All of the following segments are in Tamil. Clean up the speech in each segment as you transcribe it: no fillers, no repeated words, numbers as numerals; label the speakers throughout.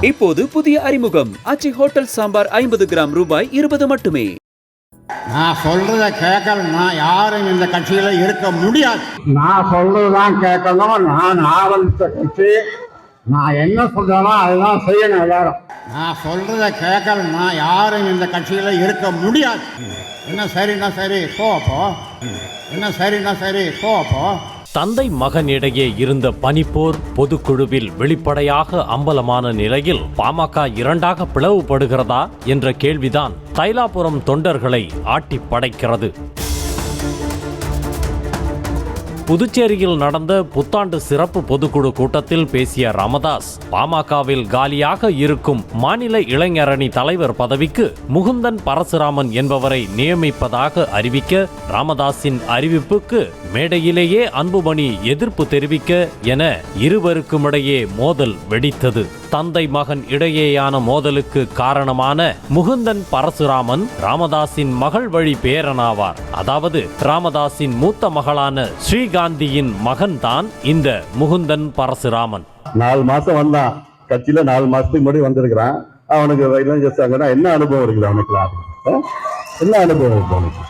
Speaker 1: இப்போது புதிய அறிமுகம் ஆச்சி ஹோட்டல் சாம்பார் 50 கிராம் ரூபாய் 20 மட்டுமே.
Speaker 2: நான் சொல்றத கேட்கலன்னா யாரும் இந்த கட்சியில இருக்க முடியாது.
Speaker 3: நான் சொல்றதுதான் கேட்கணும். நான் ஆரம்பித்த கட்சி, நான் என்ன சொல்றேனோ அதெல்லாம் செய்யணும் எல்லாரும்.
Speaker 2: நான் சொல்றத கேட்கலன்னா யாரும் இந்த கட்சியில இருக்க முடியாது. என்ன சரின்னா சரி போப்போ, என்ன சரின்னா சரி போப்போ.
Speaker 4: தந்தை மகன் இடையே இருந்த பனிப்போர் பொதுக்குழுவில் வெளிப்படையாக அம்பலமான நிலையில் பாமக இரண்டாக பிளவுபடுகிறதா என்ற கேள்விதான் தைலாபுரம் தொண்டர்களை ஆட்டி படைக்கிறது. புதுச்சேரியில் நடந்த புத்தாண்டு சிறப்பு பொதுக்குழு கூட்டத்தில் பேசிய ராமதாஸ், பாமகவில் காலியாக இருக்கும் மாநில இளைஞரணி தலைவர் பதவிக்கு முகுந்தன் பரசுராமன் என்பவரை நியமிப்பதாக அறிவிக்க, ராமதாஸின் அறிவிப்புக்கு மேடையிலேயே அன்புமணி எதிர்ப்பு தெரிவிக்க என இருவருக்குமிடையே மோதல் வெடித்தது. தந்தை மகன் இடையேயான மோதலுக்கு காரணமான முகுந்தன் பரசுராமன் ராமதாஸின் மகள் வழி பேரனாவார். அதாவது ராமதாஸின் மூத்த மகளான ஸ்ரீகாந்தியின் மகன் தான் இந்த முகுந்தன் பரசுராமன்.
Speaker 5: 4 மாசம் வந்தான் கட்சியில, 4 மாசத்துக்கு முன்னாடி வந்திருக்கிறான். அவனுக்கு என்ன அனுபவம் இருக்குது? அவனுக்கு என்ன அனுபவம் இருக்கு? அவனுக்கு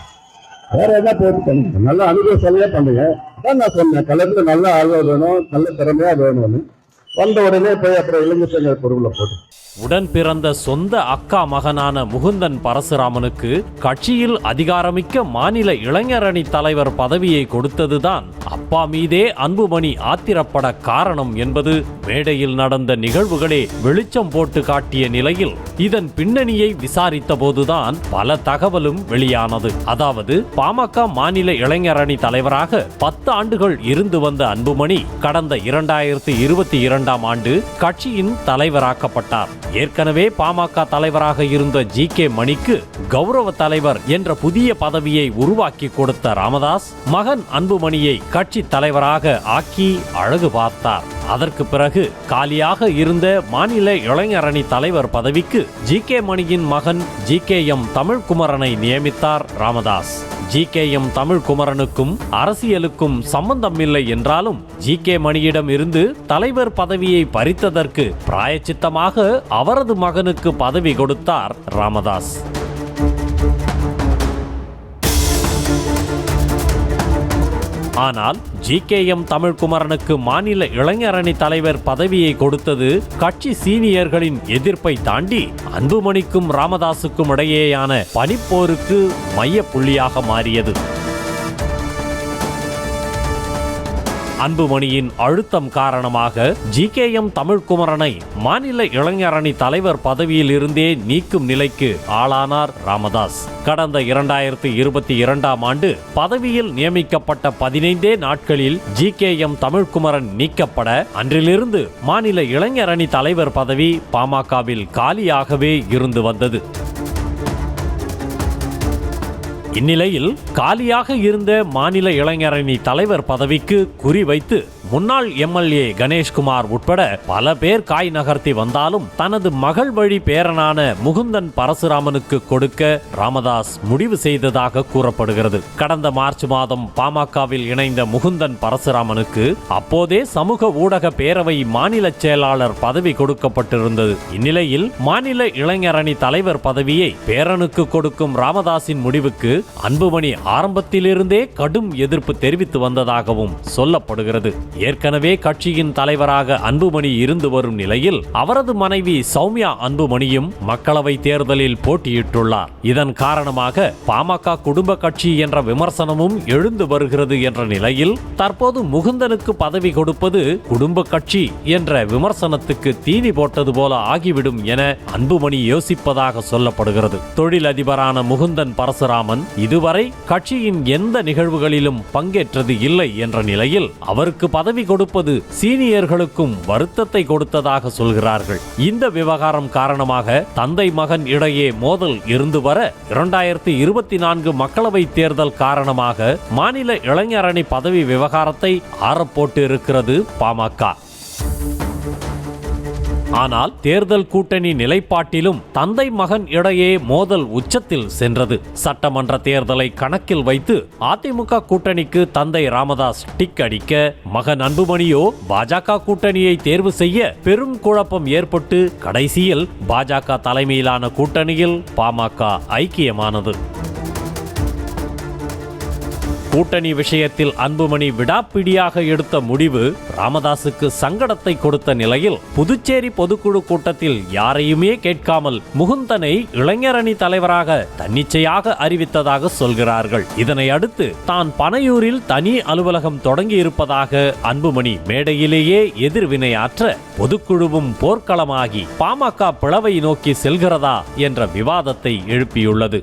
Speaker 5: வேற என்ன பேர் பண்ணுங்க, நல்ல அனுபவம் சொல்லியே பண்ணுங்க. அதான் நான் சொன்னேன், கலந்து நல்ல ஆழ்வா வேணும், நல்ல திறமையா வேணும்னு. வந்த உடனே போய் அப்புறம் இளைஞர் சங்க பொறுப்புல போட்டு
Speaker 4: உடன் பிறந்த சொந்த அக்கா மகனான முகுந்தன் பரசுராமனுக்கு கட்சியில் அதிகாரமிக்க மாநில இளைஞரணி தலைவர் பதவியை கொடுத்ததுதான் அப்பா மீதே அன்புமணி ஆத்திரப்பட காரணம் என்பது மேடையில் நடந்த நிகழ்வுகளே வெளிச்சம் போட்டு காட்டிய நிலையில் இதன் பின்னணியை விசாரித்த போதுதான் பல தகவலும் வெளியானது. அதாவது பாமக மாநில இளைஞரணி தலைவராக 10 ஆண்டுகள் இருந்து வந்த அன்புமணி கடந்த 2022ஆம் ஆண்டு கட்சியின் தலைவராக்கப்பட்டார். ஏற்கனவே பாமக தலைவராக இருந்த ஜி.கே. மணிக்கு கௌரவ தலைவர் என்ற புதிய பதவியை உருவாக்கி கொடுத்த ராமதாஸ் மகன் அன்புமணியை கட்சி தலைவராக ஆக்கி அழகு பார்த்தார். அதற்கு பிறகு காலியாக இருந்த மாநில இளைஞரணி தலைவர் பதவிக்கு ஜி.கே. மணியின் மகன் ஜி.கே.எம். தமிழ்குமரனை நியமித்தார் ராமதாஸ். ஜி.கே.எம். தமிழ்குமரனுக்கும் அரசியலுக்கும் சம்பந்தமில்லை என்றாலும் ஜி.கே. மணியிடம் இருந்து தலைவர் பதவியை பறித்ததற்கு பிராயச்சித்தமாக அவரது மகனுக்கு பதவி கொடுத்தார் ராமதாஸ். ஆனால் ஜி.கே.எம். தமிழ்குமரனுக்கு மாநில இளைஞரணி தலைவர் பதவியை கொடுத்தது கட்சி சீனியர்களின் எதிர்ப்பை தாண்டி அன்புமணிக்கும் ராமதாசுக்கும் இடையேயான பனிப்போருக்கு மைய புள்ளியாக மாறியது. அன்புமணியின் அழுத்தம் காரணமாக ஜி.கே.எம். தமிழ்குமரனை மாநில இளைஞரணி தலைவர் பதவியில் இருந்தே நீக்கும் நிலைக்கு ஆளானார் ராமதாஸ். கடந்த 2022ஆம் ஆண்டு பதவியில் நியமிக்கப்பட்ட 15 நாட்களில் ஜி.கே.எம். தமிழ்குமரன் நீக்கப்பட அன்றிலிருந்து மாநில இளைஞரணி தலைவர் பதவி பாமகவில் காலியாகவே இருந்து வந்தது. இந்நிலையில் காலியாக இருந்த மாநில இளைஞரணி தலைவர் பதவிக்கு குறிவைத்து முன்னாள் எம்எல்ஏ கணேஷ்குமார் உட்பட பல பேர் காய் நகர்த்தி வந்தாலும் தனது மகள் வழி பேரனான முகுந்தன் பரசுராமனுக்கு கொடுக்க ராமதாஸ் முடிவு செய்ததாக கூறப்படுகிறது. கடந்த மார்ச் மாதம் பாமகவில் இணைந்த முகுந்தன் பரசுராமனுக்கு அப்போதே சமூக ஊடக பேரவை மாநில செயலாளர் பதவி கொடுக்கப்பட்டிருந்தது. இந்நிலையில் மாநில இளைஞரணி தலைவர் பதவியை பேரனுக்கு கொடுக்கும் ராமதாஸின் முடிவுக்கு அன்புமணி ஆரம்பத்திலிருந்தே கடும் எதிர்ப்பு தெரிவித்து வந்ததாகவும் சொல்லப்படுகிறது. ஏற்கனவே கட்சியின் தலைவராக அன்புமணி இருந்து வரும் நிலையில் அவரது மனைவி சௌமியா அன்புமணியும் மக்களவை தேர்தலில் போட்டியிட்டுள்ளார். இதன் காரணமாக பாமக குடும்ப கட்சி என்ற விமர்சனமும் எழுந்து வருகிறது என்ற நிலையில் தற்போது முகுந்தனுக்கு பதவி கொடுப்பது குடும்ப கட்சி என்ற விமர்சனத்துக்கு தீனி போட்டது போல ஆகிவிடும் என அன்புமணி யோசிப்பதாக சொல்லப்படுகிறது. தொழிலதிபரான முகுந்தன் பரசுராமன் இதுவரை கட்சியின் எந்த நிகழ்வுகளிலும் பங்கேற்றது இல்லை என்ற நிலையில் அவருக்கு பதவி கொடுப்பது சீனியர்களுக்கும் வருத்தத்தை கொடுத்ததாக சொல்கிறார்கள். இந்த விவகாரம் காரணமாக தந்தை மகன் இடையே மோதல் இருந்து வர 2024 மக்களவை தேர்தல் காரணமாக மாநில இளைஞரணி பதவி விவகாரத்தை ஆறப்போட்டு இருக்கிறது பாமக. ஆனால் தேர்தல் கூட்டணி நிலைப்பாட்டிலும் தந்தை மகன் இடையே மோதல் உச்சத்தில் சென்றது. சட்டமன்ற தேர்தலை கணக்கில் வைத்து அதிமுக கூட்டணிக்கு தந்தை ராமதாஸ் டிக் அடிக்க, மகன் அன்புமணியோ பாஜக கூட்டணியை தேர்வு செய்ய பெரும் குழப்பம் ஏற்பட்டு கடைசியில் பாஜக தலைமையிலான கூட்டணியில் பாமக ஐக்கியமானது. கூட்டணி விஷயத்தில் அன்புமணி விடாப்பிடியாக எடுத்த முடிவு ராமதாசுக்கு சங்கடத்தை கொடுத்த நிலையில் புதுச்சேரி பொதுக்குழு கூட்டத்தில் யாரையுமே கேட்காமல் முகுந்தனை இளைஞரணி தலைவராக தன்னிச்சையாக அறிவித்ததாக சொல்கிறார்கள். இதனை அடுத்து தான் பனையூரில் தனி அலுவலகம் தொடங்கி இருப்பதாக அன்புமணி மேடையிலேயே எதிர்வினையாற்ற பொதுக்குழுவும் போர்க்களமாகி பாமக பிளவை நோக்கி செல்கிறதா என்ற விவாதத்தை எழுப்பியுள்ளது.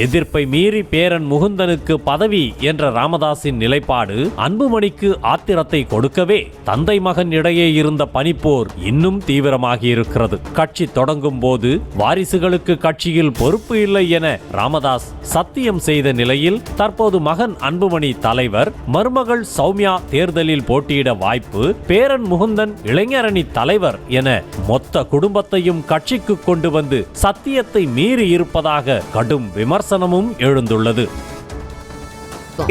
Speaker 4: எதிர்ப்பை மீறி பேரன் முகுந்தனுக்கு பதவி என்ற ராமதாஸின் நிலைப்பாடு அன்புமணிக்கு ஆத்திரத்தை கொடுக்கவே தந்தை மகன் இடையே இருந்த பனிப்போர் இன்னும் தீவிரமாகி இருக்கிறது. கட்சி தொடங்கும் போது வாரிசுகளுக்கு கட்சியில் பொறுப்பு இல்லை என ராமதாஸ் சத்தியம் செய்த நிலையில் தற்போது மகன் அன்புமணி தலைவர், மருமகள் சௌமியா தேர்தலில் போட்டியிட வாய்ப்பு, பேரன் முகுந்தன் இளைஞரணி தலைவர் என மொத்த குடும்பத்தையும் கட்சிக்கு கொண்டு வந்து சத்தியத்தை மீறி இருப்பதாக கடும் விமர்சனமும் எழுந்துள்ளது.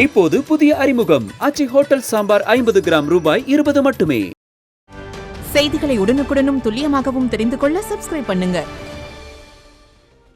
Speaker 1: இப்போது புதிய அறிமுகம் ஆச்சி ஹோட்டல் சாம்பார் 50 கிராம் ரூபாய் 20 மட்டுமே.
Speaker 6: செய்திகளை உடனுக்குடனும் துல்லியமாகவும் தெரிந்து கொள்ள சப்ஸ்கிரைப் பண்ணுங்க.